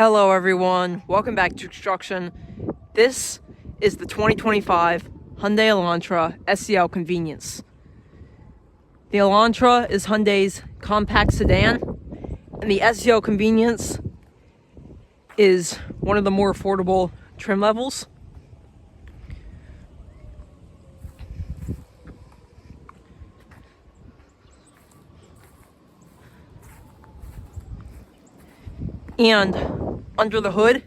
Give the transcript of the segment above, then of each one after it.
Hello everyone, welcome back to X-STRUCTION. This is the 2025 Hyundai Elantra SEL Convenience. The Elantra is Hyundai's compact sedan, and the SEL Convenience is one of the more affordable trim levels. And under the hood,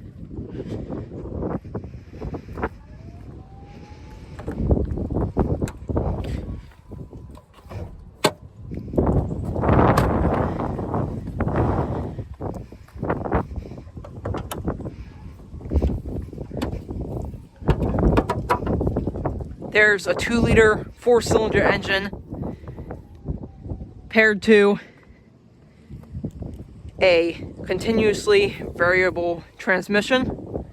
there's a 2-liter 4-cylinder engine paired to a continuously variable transmission.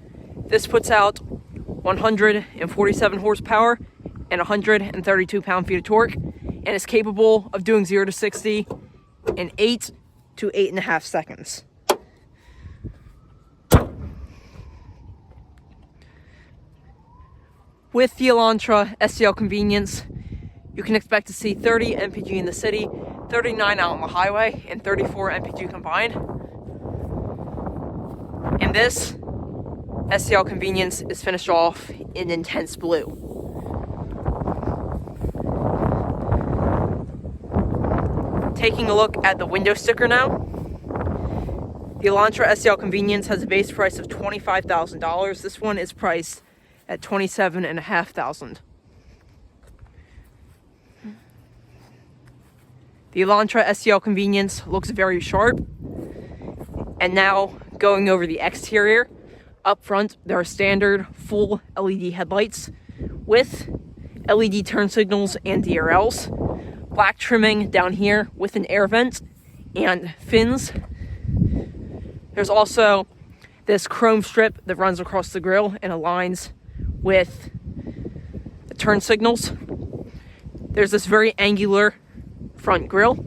This puts out 147 horsepower and 132 pound-feet of torque, and is capable of doing 0 to 60 in 8 to 8.5 seconds. With the Elantra SEL Convenience, you can expect to see 30 mpg in the city, 39 out on the highway, and 34 mpg combined. And this SEL Convenience is finished off in intense blue. Taking a look at the window sticker now, the Elantra SEL Convenience has a base price of $25,000. This one is priced at $27,500. The Elantra SEL Convenience looks very sharp. And now, going over the exterior, up front there are standard full LED headlights with LED turn signals and DRLs. Black trimming down here with an air vent and fins. There's also this chrome strip that runs across the grille and aligns with the turn signals. There's this very angular front grille,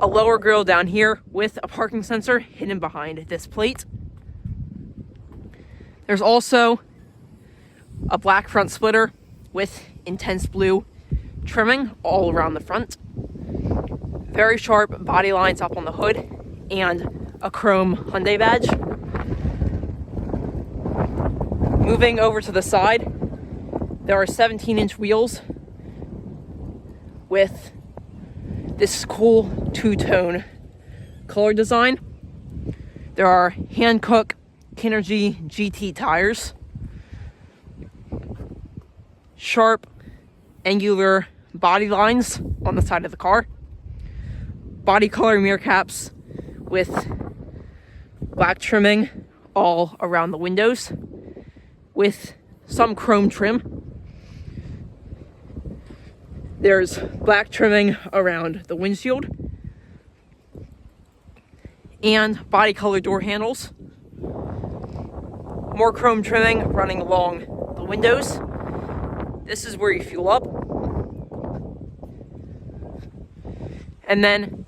a lower grille down here with a parking sensor hidden behind this plate. There's also a black front splitter with intense blue trimming all around the front. Very sharp body lines up on the hood and a chrome Hyundai badge. Moving over to the side, there are 17-inch wheels with this cool two-tone color design. There are Hankook Kinergy GT tires. Sharp, angular body lines on the side of the car. Body color mirror caps with black trimming all around the windows with some chrome trim. There's black trimming around the windshield and body color door handles. More chrome trimming running along the windows. This is where you fuel up. And then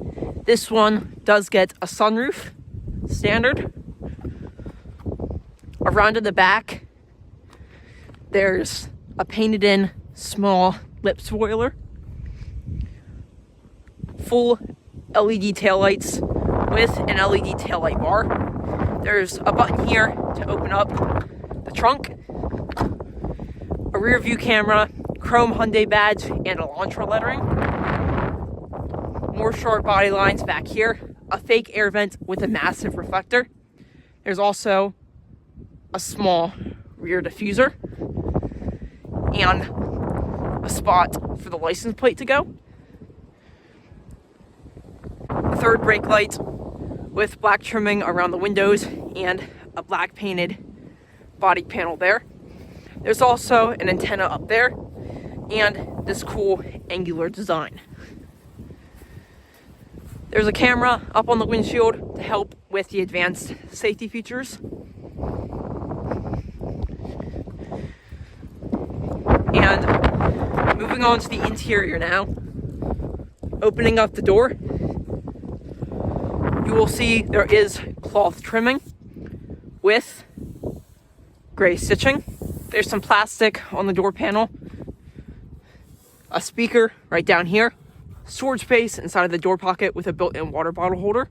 this one does get a sunroof, standard. Around in the back, there's a painted in small lip spoiler. Full LED taillights with an LED taillight bar. There's a button here to open up the trunk. A rear view camera, chrome Hyundai badge, and Elantra lettering. More short body lines back here. A fake air vent with a massive reflector. There's also a small rear diffuser and a spot for the license plate to go. A third brake light with black trimming around the windows and a black painted body panel there. There's also an antenna up there and this cool angular design. There's a camera up on the windshield to help with the advanced safety features. And moving on to the interior now. Opening up the door, you will see there is cloth trimming with gray stitching. There's some plastic on the door panel, a speaker right down here, storage space inside of the door pocket with a built-in water bottle holder,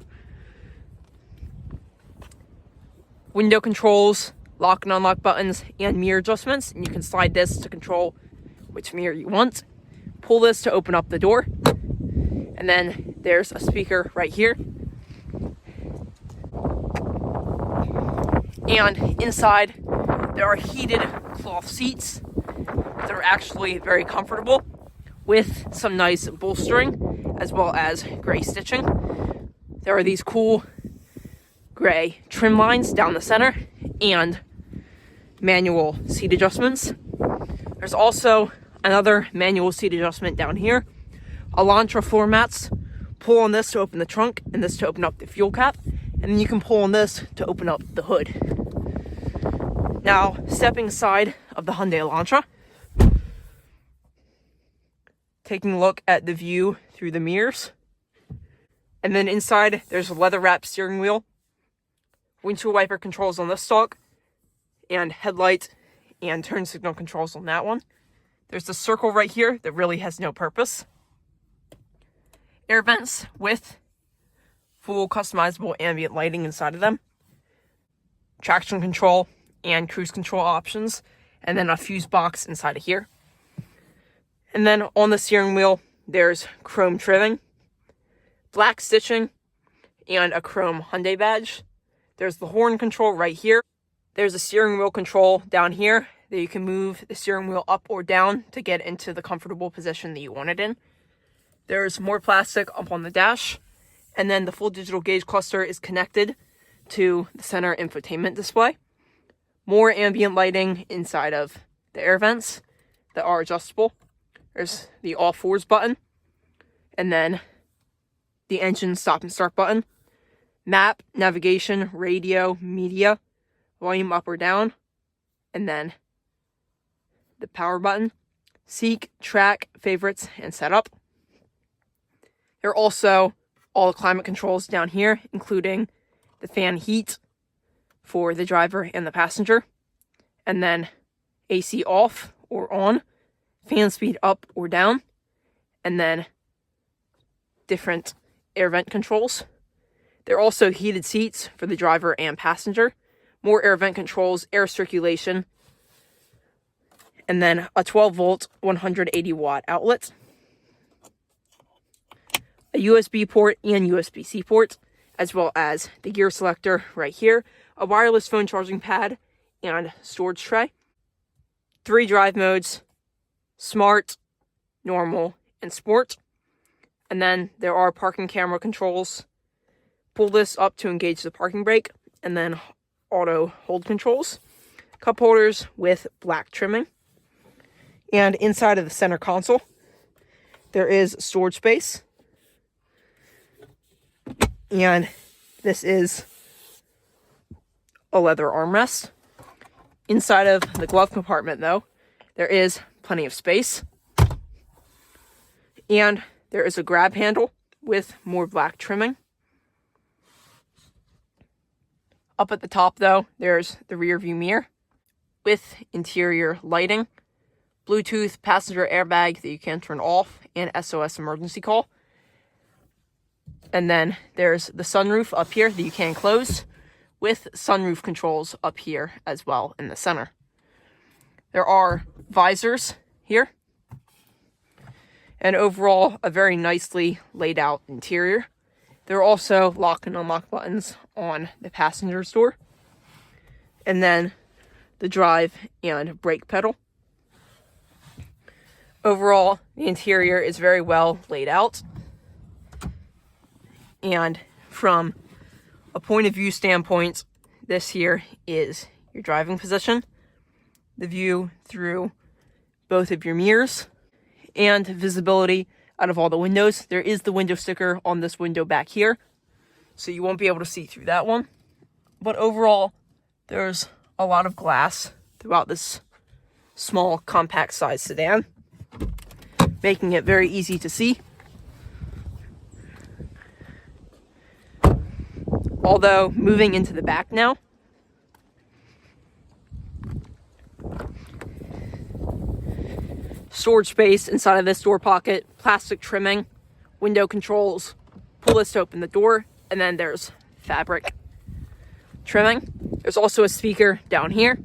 window controls, lock and unlock buttons, and mirror adjustments. And you can slide this to control which mirror you want. Pull this to open up the door. And then there's a speaker right here. And inside, there are heated cloth seats that are actually very comfortable with some nice bolstering as well as gray stitching. There are these cool gray trim lines down the center and manual seat adjustments. There's also another manual seat adjustment down here. Elantra floor mats. Pull on this to open the trunk and this to open up the fuel cap. And then you can pull on this to open up the hood. Now, stepping aside of the Hyundai Elantra, taking a look at the view through the mirrors. And then inside, there's a leather-wrapped steering wheel, windshield wiper controls on this stalk, and headlight and turn signal controls on that one. There's a circle right here that really has no purpose. Air vents with full customizable ambient lighting inside of them. Traction control and cruise control options. And then a fuse box inside of here. And then on the steering wheel, there's chrome trimming, black stitching, and a chrome Hyundai badge. There's the horn control right here. There's a steering wheel control down here that you can move the steering wheel up or down to get into the comfortable position that you want it in. There's more plastic up on the dash. And then the full digital gauge cluster is connected to the center infotainment display. More ambient lighting inside of the air vents that are adjustable. There's the all fours button. And then the engine stop and start button. Map, navigation, radio, media, volume up or down. And then the power button. Seek, track, favorites, and setup. There are also all the climate controls down here, including the fan heat for the driver and the passenger. And then AC off or on, fan speed up or down, and then different air vent controls. There are also heated seats for the driver and passenger, more air vent controls, air circulation, and then a 12-volt, 180-watt outlet, a USB port and USB-C port, as well as the gear selector right here, a wireless phone charging pad, and storage tray. 3 drive modes, Smart, Normal, and Sport. And then there are parking camera controls. Pull this up to engage the parking brake, and then auto hold controls. Cup holders with black trimming. And inside of the center console, there is storage space. And this is a leather armrest. Inside of the glove compartment, though, there is plenty of space. And there is a grab handle with more black trimming. Up at the top, though, there's the rear view mirror with interior lighting, Bluetooth passenger airbag that you can turn off, and SOS emergency call. And then there's the sunroof up here that you can close with sunroof controls up here as well in the center. There are visors here. And overall, a very nicely laid out interior. There are also lock and unlock buttons on the passenger's door. And then the drive and brake pedal. Overall, the interior is very well laid out. And from a point of view standpoint, this here is your driving position, the view through both of your mirrors, and visibility out of all the windows. There is the window sticker on this window back here, so you won't be able to see through that one. But overall, there's a lot of glass throughout this small, compact size sedan, making it very easy to see. Although, moving into the back now, storage space inside of this door pocket, plastic trimming, window controls, pull this to open the door, and then there's fabric trimming. There's also a speaker down here,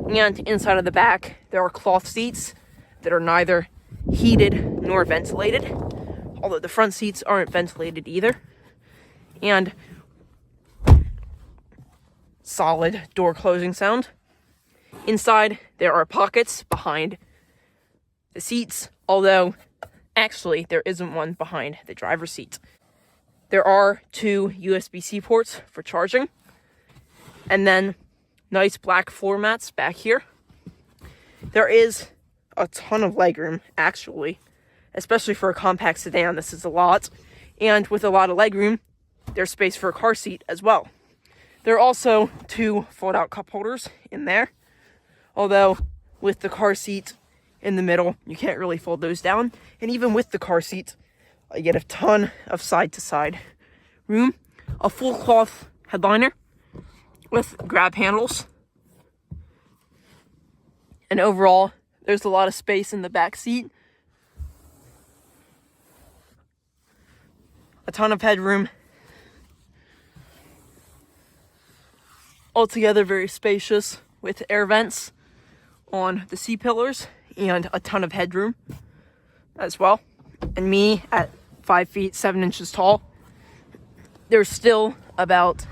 and inside of the back there are cloth seats that are neither heated nor ventilated, although the front seats aren't ventilated either. And solid door closing sound. Inside there are pockets behind the seats, although actually there isn't one behind the driver's seat. There are 2 USB-C ports for charging, and then nice black floor mats back here. There is a ton of legroom, actually, especially for a compact sedan. This is a lot, and with a lot of legroom, there's space for a car seat as well. There are also 2 fold-out cup holders in there, although with the car seat in the middle, you can't really fold those down. And even with the car seat, you get a ton of side-to-side room. A full cloth headliner with grab handles. And overall, there's a lot of space in the back seat. A ton of headroom. Altogether very spacious with air vents on the C-pillars and a ton of headroom as well. And me at 5 feet 7 inches tall, there's still about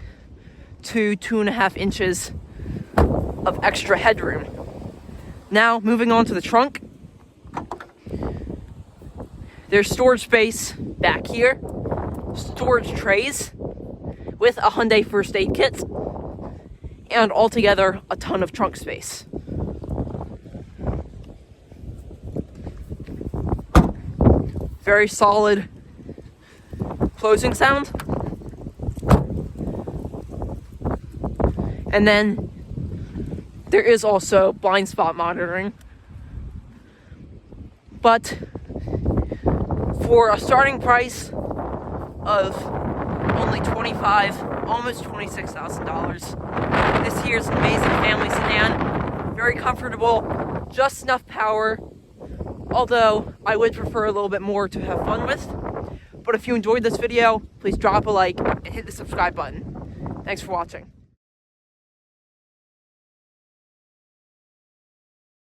2.5 inches of extra headroom. Now, moving on to the trunk. There's storage space back here, storage trays with a Hyundai first aid kit, and altogether a ton of trunk space. Very solid closing sound. And then there is also blind spot monitoring. But for a starting price of only $25,000, almost $26,000, this here's an amazing family sedan. Very comfortable, just enough power, although I would prefer a little bit more to have fun with. But if you enjoyed this video, please drop a like and hit the subscribe button. Thanks for watching.